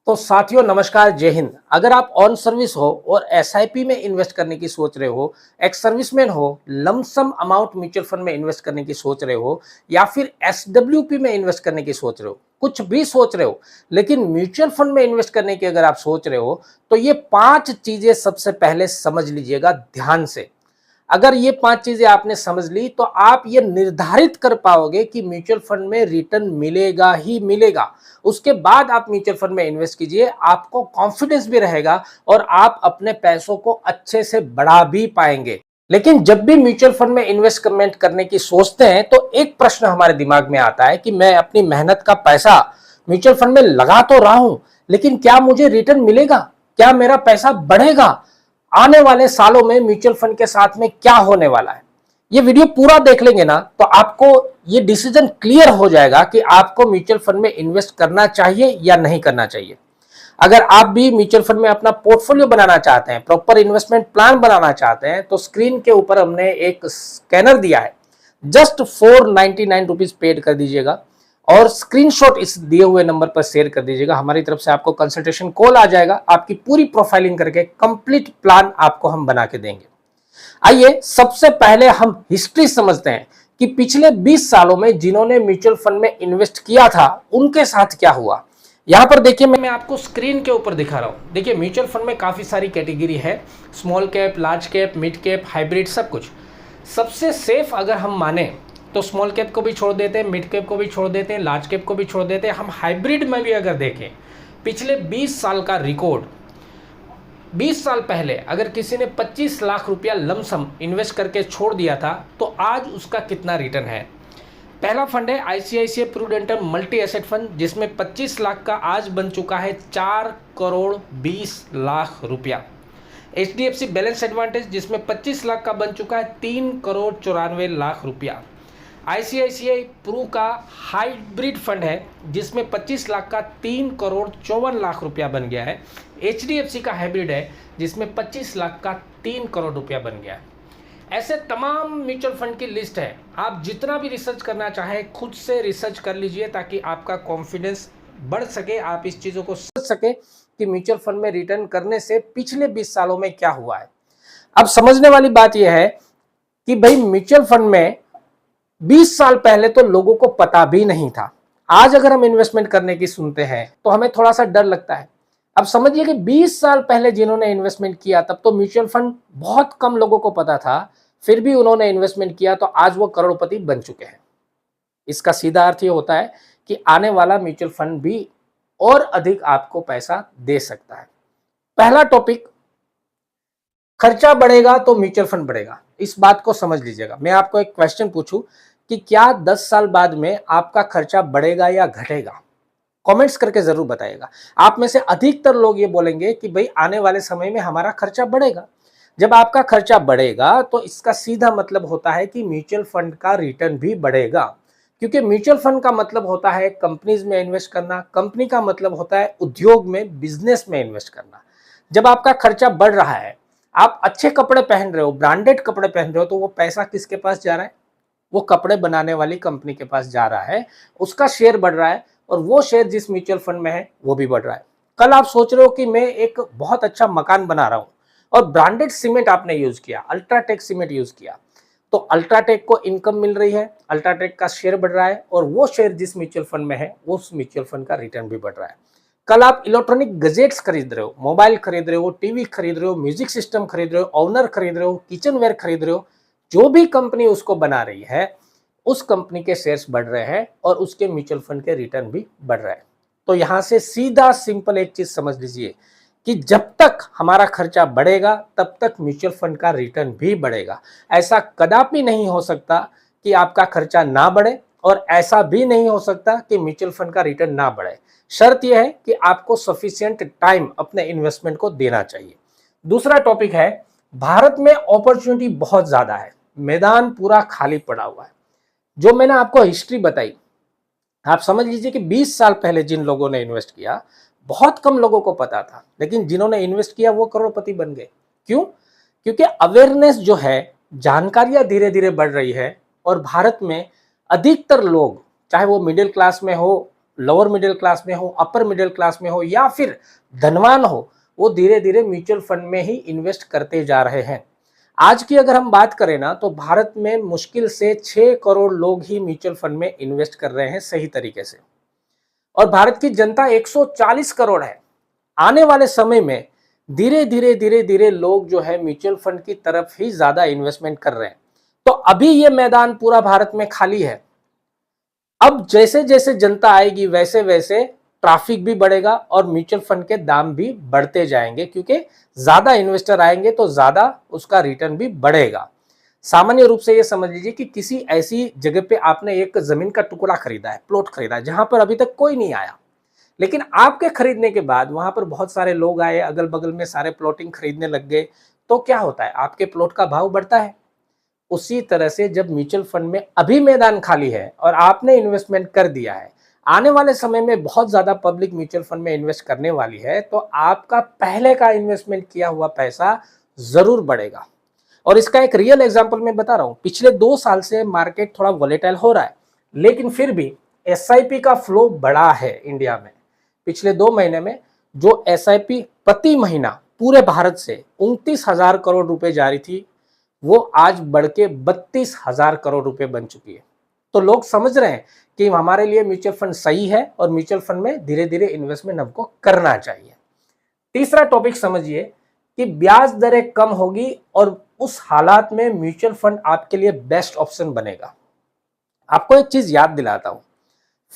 तो साथियों नमस्कार, जय हिंद। अगर आप ऑन सर्विस हो और एसआईपी में इन्वेस्ट करने की सोच रहे हो, एक सर्विसमैन हो, लमसम अमाउंट म्यूचुअल फंड में इन्वेस्ट करने की सोच रहे हो, या फिर एसडब्ल्यूपी में इन्वेस्ट करने की सोच रहे हो, कुछ भी सोच रहे हो, लेकिन म्यूचुअल फंड में इन्वेस्ट करने की अगर आप सोच रहे हो, तो ये 5 चीजें सबसे पहले समझ लीजिएगा ध्यान से। अगर ये 5 चीजें आपने समझ ली तो आप ये निर्धारित कर पाओगे कि म्यूचुअल फंड में रिटर्न मिलेगा ही मिलेगा। उसके बाद आप म्यूचुअल फंड में इन्वेस्ट कीजिए, आपको कॉन्फिडेंस भी रहेगा और आप अपने पैसों को अच्छे से बढ़ा भी पाएंगे। लेकिन जब भी म्यूचुअल फंड में इन्वेस्टमेंट करने की सोचते हैं तो एक प्रश्न हमारे दिमाग में आता है कि मैं अपनी मेहनत का पैसा म्यूचुअल फंड में लगा तो रहा हूं, लेकिन क्या मुझे रिटर्न मिलेगा? क्या मेरा पैसा बढ़ेगा? आने वाले सालों में म्यूचुअल फंड के साथ में क्या होने वाला है? ये वीडियो पूरा देख लेंगे ना तो आपको ये डिसीजन क्लियर हो जाएगा कि आपको म्यूचुअल फंड में इन्वेस्ट करना चाहिए या नहीं करना चाहिए। अगर आप भी म्यूचुअल फंड में अपना पोर्टफोलियो बनाना चाहते हैं, प्रॉपर इन्वेस्टमेंट प्लान बनाना चाहते हैं, तो स्क्रीन के ऊपर हमने एक स्कैनर दिया है। जस्ट 499 रुपीज पेड कर दीजिएगा और स्क्रीनशॉट इस दिए हुए नंबर पर शेयर कर दीजिएगा। हमारी तरफ से आपको कंसल्टेशन कॉल आ जाएगा, आपकी पूरी प्रोफाइलिंग करके कंप्लीट प्लान आपको हम बना के देंगे। आइए सबसे पहले हम हिस्ट्री समझते हैं कि पिछले 20 सालों में जिन्होंने म्यूचुअल फंड में इन्वेस्ट किया था उनके साथ क्या हुआ। यहां पर देखिए, मैं आपको स्क्रीन के ऊपर दिखा रहा हूं। देखिए, म्यूचुअल फंड में काफी सारी कैटेगरी है, small cap, large cap, mid cap, hybrid, सब कुछ। सबसे सेफ अगर हम माने तो स्मॉल कैप को भी छोड़ देते हैं, मिड कैप को भी छोड़ देते हैं, लार्ज कैप को भी छोड़ देते हैं। हम हाइब्रिड में भी अगर देखें, पिछले 20 साल का रिकॉर्ड, 20 साल पहले अगर किसी ने 25 लाख रुपया लमसम इन्वेस्ट करके छोड़ दिया था तो आज उसका कितना रिटर्न है। पहला फंड है ICICI Prudential multi asset fund, जिसमें 25 लाख का आज बन चुका है 4 करोड़ 20 लाख रुपया। एचडीएफसी बैलेंस एडवांटेज, जिसमें 25 लाख का बन चुका है 3 करोड़ 94 लाख रुपया। आईसीआईसीआई प्रू का हाइब्रिड फंड है, जिसमें 25 लाख का 3 करोड़ 54 लाख रुपया बन गया है। एचडीएफसी का हाइब्रिड है, जिसमें 25 लाख का 3 करोड़ रुपया बन गया है। ऐसे तमाम म्यूचुअल फंड की लिस्ट है। आप जितना भी रिसर्च करना चाहें खुद से रिसर्च कर लीजिए, ताकि आपका कॉन्फिडेंस बढ़ सके, आप इस चीज़ों को समझ सके कि म्यूचुअल फंड में रिटर्न करने से पिछले 20 सालों में क्या हुआ है। अब समझने वाली बात यह है कि भाई म्यूचुअल फंड में 20 साल पहले तो लोगों को पता भी नहीं था। आज अगर हम इन्वेस्टमेंट करने की सुनते हैं तो हमें थोड़ा सा डर लगता है। अब समझिए कि 20 साल पहले जिन्होंने इन्वेस्टमेंट किया तब तो म्यूचुअल फंड बहुत कम लोगों को पता था, फिर भी उन्होंने इन्वेस्टमेंट किया तो आज वो करोड़पति बन चुके हैं। इसका सीधा अर्थ ये होता है कि आने वाला म्यूचुअल फंड भी और अधिक आपको पैसा दे सकता है। पहला टॉपिक, खर्चा बढ़ेगा तो म्यूचुअल फंड बढ़ेगा। इस बात को समझ लीजिएगा। मैं आपको एक क्वेश्चन पूछूं कि क्या 10 साल बाद में आपका खर्चा बढ़ेगा या घटेगा? कमेंट्स करके जरूर बताइएगा। आप में से अधिकतर लोग ये बोलेंगे कि भाई आने वाले समय में हमारा खर्चा बढ़ेगा। जब आपका खर्चा बढ़ेगा तो इसका सीधा मतलब होता है कि म्यूचुअल फंड का रिटर्न भी बढ़ेगा, क्योंकि म्यूचुअल फंड का मतलब होता है कंपनीज में इन्वेस्ट करना, कंपनी का मतलब होता है उद्योग में, बिजनेस में इन्वेस्ट करना। जब आपका खर्चा बढ़ रहा है, आप अच्छे कपड़े पहन रहे हो, ब्रांडेड कपड़े पहन रहे हो, तो वो पैसा किसके पास जा रहा है? वो कपड़े बनाने वाली कंपनी के पास जा रहा है। उसका शेयर बढ़ रहा है और वो शेयर जिस म्यूचुअल फंड में है वो भी बढ़ रहा है। कल आप सोच रहे हो कि मैं एक बहुत अच्छा मकान बना रहा हूं और ब्रांडेड सीमेंट आपने यूज किया, अल्ट्राटेक सीमेंट यूज किया, तो अल्ट्राटेक को इनकम मिल रही है, अल्ट्राटेक का शेयर बढ़ रहा है और वो शेयर जिस म्यूचुअल फंड में है उस म्यूचुअल फंड का रिटर्न भी बढ़ रहा है। कल आप इलेक्ट्रॉनिक गजेट्स खरीद रहे हो, मोबाइल खरीद रहे हो, टीवी खरीद रहे हो, म्यूजिक सिस्टम खरीद रहे हो, ओनर खरीद रहे हो, किचन वेयर खरीद रहे हो, जो भी कंपनी उसको बना रही है उस कंपनी के शेयर्स बढ़ रहे हैं और उसके म्यूचुअल फंड के रिटर्न भी बढ़ रहे हैं। तो यहां से सीधा सिंपल एक चीज समझ लीजिए कि जब तक हमारा खर्चा बढ़ेगा तब तक म्यूचुअल फंड का रिटर्न भी बढ़ेगा। ऐसा कदापि नहीं हो सकता कि आपका खर्चा ना बढ़े और ऐसा भी नहीं हो सकता कि म्यूचुअल फंड का रिटर्न ना बढ़े। शर्त यह है कि आपको सफिशिएंट टाइम अपने इन्वेस्टमेंट को देना चाहिए। दूसरा टॉपिक है, भारत में अपॉर्चुनिटी बहुत ज्यादा है, मैदान पूरा खाली पड़ा हुआ है। जो मैंने आपको हिस्ट्री बताई, आप समझ लीजिए कि 20 साल पहले जिन लोगों ने इन्वेस्ट किया बहुत कम लोगों को पता था, लेकिन जिन्होंने इन्वेस्ट किया वो करोड़पति बन गए। क्यों? क्योंकि अवेयरनेस जो है, जानकारियां धीरे धीरे बढ़ रही है और भारत में अधिकतर लोग, चाहे वो मिडिल क्लास में हो लोअर मिडिल क्लास में हो, अपर मिडिल क्लास में हो या फिर धनवान हो, वो धीरे धीरे म्यूचुअल फंड में ही इन्वेस्ट करते जा रहे हैं। आज की अगर हम बात करें ना, तो भारत में मुश्किल से 6 करोड़ लोग ही म्यूचुअल फंड में इन्वेस्ट कर रहे हैं सही तरीके से, और भारत की जनता 140 करोड़ है। आने वाले समय में धीरे धीरे लोग जो है म्यूचुअल फंड की तरफ ही ज्यादा इन्वेस्टमेंट कर रहे हैं। तो अभी ये मैदान पूरा भारत में खाली है। अब जैसे जैसे जनता आएगी वैसे वैसे ट्रैफिक भी बढ़ेगा और म्यूचुअल फंड के दाम भी बढ़ते जाएंगे, क्योंकि ज्यादा इन्वेस्टर आएंगे तो ज्यादा उसका रिटर्न भी बढ़ेगा। सामान्य रूप से ये समझ लीजिए कि किसी ऐसी जगह पे आपने एक जमीन का टुकड़ा खरीदा है, प्लॉट खरीदा है, जहां पर अभी तक कोई नहीं आया, लेकिन आपके खरीदने के बाद वहां पर बहुत सारे लोग आए, अगल बगल में सारे प्लॉटिंग खरीदने लग गए, तो क्या होता है, आपके प्लॉट का भाव बढ़ता है। उसी तरह से जब म्यूचुअल फंड में अभी मैदान खाली है और आपने इन्वेस्टमेंट कर दिया है, आने वाले समय में बहुत ज्यादा पब्लिक म्यूचुअल फंड में इन्वेस्ट करने वाली है, तो आपका पहले का इन्वेस्टमेंट किया हुआ पैसा जरूर बढ़ेगा। और इसका एक रियल एग्जांपल मैं बता रहा हूं। पिछले 2 साल से मार्केट थोड़ा वोलेटाइल हो रहा है, लेकिन फिर भी एसआईपी का फ्लो बढ़ा है इंडिया में। पिछले 2 महीने में जो एसआईपी प्रति महीना पूरे भारत से 29,000 करोड़ रुपए जारी थी, वो आज बढ़ के 32,000 करोड़ रुपए बन चुकी है। तो लोग समझ रहे हैं कि हमारे लिए म्यूचुअल फंड सही है और म्यूचुअल फंड में धीरे धीरे इन्वेस्टमेंट हमको करना चाहिए। तीसरा टॉपिक समझिए कि ब्याज दरें कम होगी और उस हालात में म्यूचुअल फंड आपके लिए बेस्ट ऑप्शन बनेगा। आपको एक चीज याद दिलाता हूं,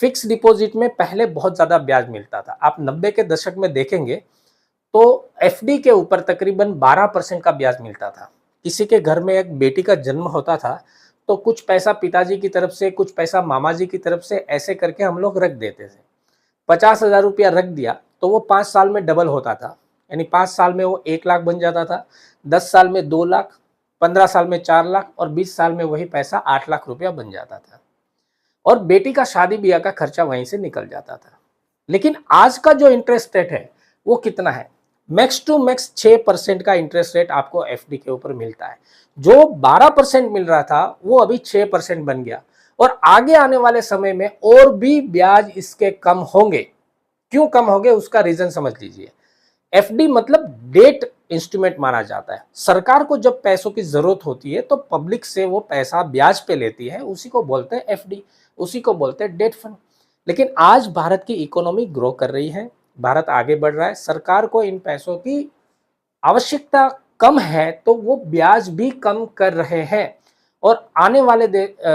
फिक्स डिपॉजिट में पहले बहुत ज्यादा ब्याज मिलता था। आप 90 के दशक में देखेंगे तो एफडी के ऊपर तकरीबन 12% का ब्याज मिलता था। किसी के घर में एक बेटी का जन्म होता था तो कुछ पैसा पिताजी की तरफ से, कुछ पैसा मामा जी की तरफ से, ऐसे करके हम लोग रख देते थे। 50,000 रुपया रख दिया तो वो 5 साल में डबल होता था, यानी 5 साल में वो 1 लाख बन जाता था, 10 साल में 2 लाख, 15 साल में 4 लाख और 20 साल में वही पैसा 8 लाख रुपया बन जाता था। और बेटी का शादी ब्याह का खर्चा वहीं से निकल जाता था। लेकिन आज का जो इंटरेस्ट रेट है वो कितना है? मैक्स टू मैक्स 6% का इंटरेस्ट रेट आपको एफडी के ऊपर मिलता है। जो 12% मिल रहा था वो अभी 6% बन गया, और आगे आने वाले समय में और भी ब्याज इसके कम होंगे। क्यों कम होंगे उसका रीजन समझ लीजिए। एफडी मतलब डेट इंस्ट्रूमेंट माना जाता है। सरकार को जब पैसों की जरूरत होती है तो पब्लिक से वो पैसा ब्याज पे लेती है, उसी को बोलते हैं एफडी, उसी को बोलते हैं डेट फंड। लेकिन आज भारत की इकोनॉमी ग्रो कर रही है, भारत आगे बढ़ रहा है, सरकार को इन पैसों की आवश्यकता कम है तो वो ब्याज भी कम कर रहे हैं, और आने वाले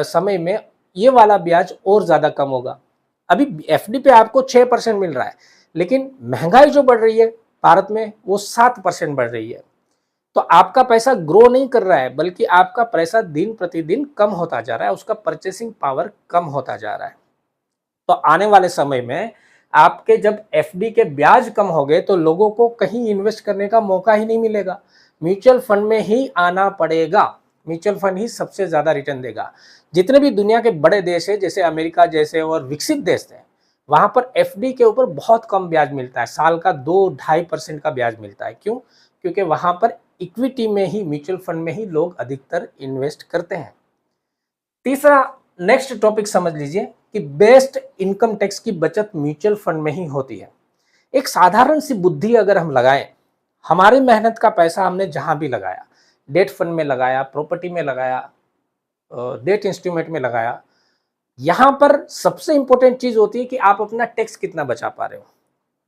समय में ये वाला ब्याज और ज्यादा कम होगा। अभी एफडी पे आपको 6% मिल रहा है, लेकिन महंगाई जो बढ़ रही है भारत में वो 7% बढ़ रही है। तो आपका पैसा ग्रो नहीं कर रहा है, बल्कि आपका पैसा दिन प्रतिदिन कम होता जा रहा है, उसका परचेसिंग पावर कम होता जा रहा है। तो आने वाले समय में आपके जब एफडी के ब्याज कम हो गए तो लोगों को कहीं इन्वेस्ट करने का मौका ही नहीं मिलेगा, म्यूचुअल फंड में ही आना पड़ेगा। म्यूचुअल फंड ही सबसे ज्यादा रिटर्न देगा। जितने भी दुनिया के बड़े देश है, जैसे अमेरिका जैसे और विकसित देश है, वहां पर एफडी के ऊपर बहुत कम ब्याज मिलता है, साल का 2-2.5% का ब्याज मिलता है। क्यों? क्योंकि वहां पर इक्विटी में ही, म्यूचुअल फंड में ही लोग अधिकतर इन्वेस्ट करते हैं। तीसरा नेक्स्ट टॉपिक समझ लीजिए कि बेस्ट इनकम टैक्स की बचत म्यूचुअल फंड में ही होती है। एक साधारण सी बुद्धि अगर हम लगाएं, हमारी मेहनत का पैसा हमने जहां भी लगाया, डेट फंड में लगाया, प्रॉपर्टी में लगाया, डेट इंस्ट्रूमेंट में लगाया, यहां पर सबसे इंपॉर्टेंट चीज होती है कि आप अपना टैक्स कितना बचा पा रहे हो।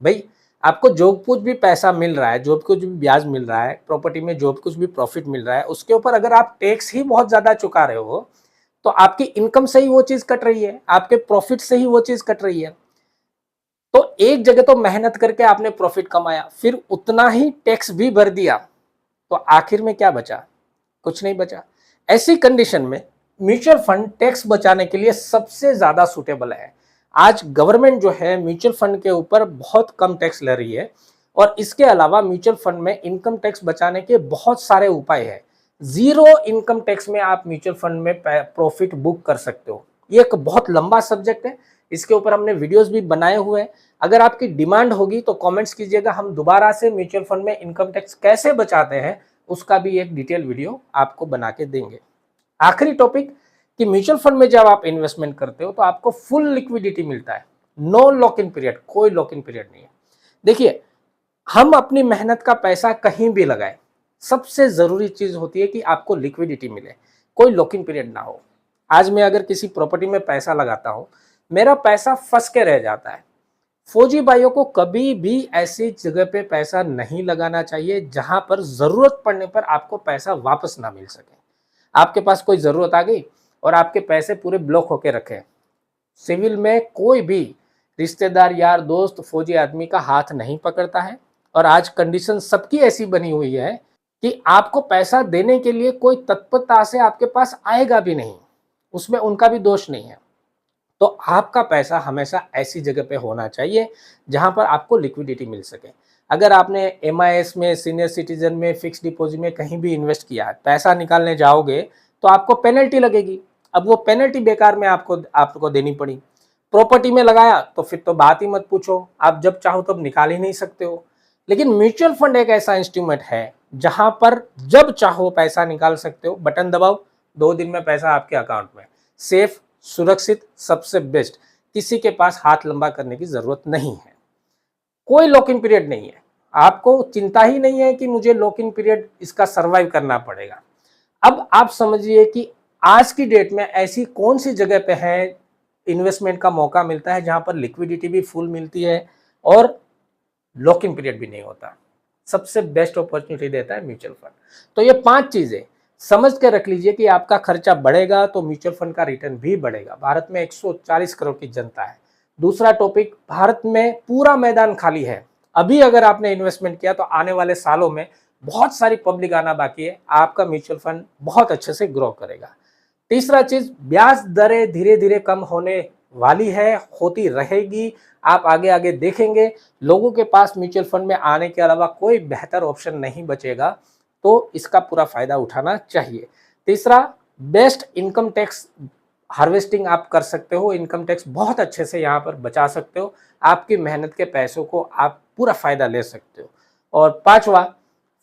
भाई, आपको जो कुछ भी पैसा मिल रहा है, जो कुछ भी ब्याज मिल रहा है, प्रॉपर्टी में जो कुछ भी प्रॉफिट मिल रहा है, उसके ऊपर अगर आप टैक्स ही बहुत ज्यादा चुका रहे हो तो आपकी इनकम से ही वो चीज कट रही है, आपके प्रॉफिट से ही वो चीज कट रही है। तो एक जगह तो मेहनत करके आपने प्रॉफिट कमाया, फिर उतना ही टैक्स भी भर दिया, तो आखिर में क्या बचा? कुछ नहीं बचा। ऐसी कंडीशन में म्यूचुअल फंड टैक्स बचाने के लिए सबसे ज्यादा सुटेबल है। आज गवर्नमेंट जो है म्यूचुअल फंड के ऊपर बहुत कम टैक्स ले रही है, और इसके अलावा म्यूचुअल फंड में इनकम टैक्स बचाने के बहुत सारे उपाय है। जीरो इनकम टैक्स में आप म्यूचुअल फंड में प्रॉफिट बुक कर सकते हो। ये एक बहुत लंबा सब्जेक्ट है, इसके ऊपर हमने वीडियोस भी बनाए हुए हैं। अगर आपकी डिमांड होगी तो कमेंट्स कीजिएगा, हम दोबारा से म्यूचुअल फंड में इनकम टैक्स कैसे बचाते हैं उसका भी एक डिटेल वीडियो आपको बना के देंगे। आखिरी टॉपिक कि म्यूचुअल फंड में जब आप इन्वेस्टमेंट करते हो तो आपको फुल लिक्विडिटी मिलता है। नो लॉक इन पीरियड, कोई लॉक इन पीरियड नहीं है। देखिए, हम अपनी मेहनत का पैसा कहीं भी लगाएं, सबसे जरूरी चीज होती है कि आपको लिक्विडिटी मिले, कोई लॉक इन पीरियड ना हो। आज मैं अगर किसी प्रॉपर्टी में पैसा लगाता हूं, मेरा पैसा फंस के रह जाता है। फौजी भाइयों को कभी भी ऐसी जगह पे पैसा नहीं लगाना चाहिए जहां पर जरूरत पड़ने पर आपको पैसा वापस ना मिल सके। आपके पास कोई जरूरत आ गई और आपके पैसे पूरे ब्लॉक होके रखे। सिविल में कोई भी रिश्तेदार, यार, दोस्त फौजी आदमी का हाथ नहीं पकड़ता है। और आज कंडीशन सबकी ऐसी बनी हुई है कि आपको पैसा देने के लिए कोई तत्परता से आपके पास आएगा भी नहीं, उसमें उनका भी दोष नहीं है। तो आपका पैसा हमेशा ऐसी जगह पे होना चाहिए जहां पर आपको लिक्विडिटी मिल सके। अगर आपने एमआईएस में, सीनियर सिटीजन में, फिक्स डिपॉजिट में कहीं भी इन्वेस्ट किया है, पैसा निकालने जाओगे तो आपको पेनल्टी लगेगी। अब वो पेनल्टी बेकार में आपको देनी पड़ी। प्रॉपर्टी में लगाया तो फिर तो बात ही मत पूछो, आप जब चाहो तब निकाल ही नहीं सकते हो। लेकिन म्यूचुअल फंड एक ऐसा इंस्ट्रूमेंट है जहां पर जब चाहो पैसा निकाल सकते हो, बटन दबाओ, 2 दिन में पैसा आपके अकाउंट में। सेफ, सुरक्षित, सबसे बेस्ट, किसी के पास हाथ लंबा करने की जरूरत नहीं है। कोई लॉक इन पीरियड नहीं है, आपको चिंता ही नहीं है कि मुझे लॉक इन पीरियड इसका सर्वाइव करना पड़ेगा। अब आप समझिए कि आज की डेट में ऐसी कौन सी जगह पे है इन्वेस्टमेंट का मौका मिलता है जहां पर लिक्विडिटी भी फुल मिलती है और लॉक इन पीरियड भी नहीं होता। सबसे बेस्ट अपॉर्चुनिटी देता है म्यूचुअल फंड। तो ये 5 चीजें समझ के रख लीजिए कि आपका खर्चा बढ़ेगा तो म्यूचुअल फंड का रिटर्न भी बढ़ेगा। भारत में 140 करोड़ की जनता है। दूसरा टॉपिक, भारत में पूरा मैदान खाली है। अभी अगर आपने इन्वेस्टमेंट किया तो आने वाले सालों में बहुत सारी पब्लिक आना बाकी है, आपका म्यूचुअल फंड बहुत अच्छे से ग्रो करेगा। तीसरा चीज, ब्याज दरें धीरे धीरे कम होने वाली है, होती रहेगी। आप आगे आगे देखेंगे लोगों के पास म्यूचुअल फंड में आने के अलावा कोई बेहतर ऑप्शन नहीं बचेगा, तो इसका पूरा फायदा उठाना चाहिए। तीसरा, बेस्ट इनकम टैक्स हार्वेस्टिंग आप कर सकते हो, इनकम टैक्स बहुत अच्छे से यहाँ पर बचा सकते हो, आपकी मेहनत के पैसों को आप पूरा फायदा ले सकते हो। और 5वां,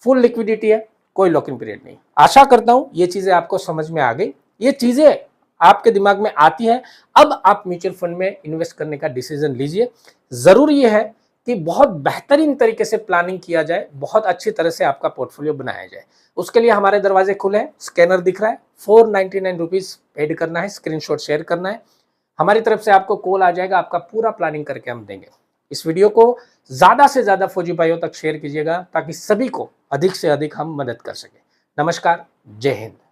फुल लिक्विडिटी है, कोई लॉक इन पीरियड नहीं। आशा करता हूं ये चीजें आपको समझ में आ गई, ये चीजें आपके दिमाग में आती है। अब आप म्यूचुअल फंड में इन्वेस्ट करने का डिसीजन लीजिए। जरूरी ये है कि बहुत बेहतरीन तरीके से प्लानिंग किया जाए, बहुत अच्छी तरह से आपका पोर्टफोलियो बनाया जाए। उसके लिए हमारे दरवाजे खुले हैं, स्कैनर दिख रहा है, 499 रुपीज पेड करना है, स्क्रीनशॉट शेयर करना है, हमारी तरफ से आपको कॉल आ जाएगा, आपका पूरा प्लानिंग करके हम देंगे। इस वीडियो को ज्यादा से ज्यादा फौजी भाइयों तक शेयर कीजिएगा ताकि सभी को अधिक से अधिक हम मदद कर सके। नमस्कार, जय हिंद।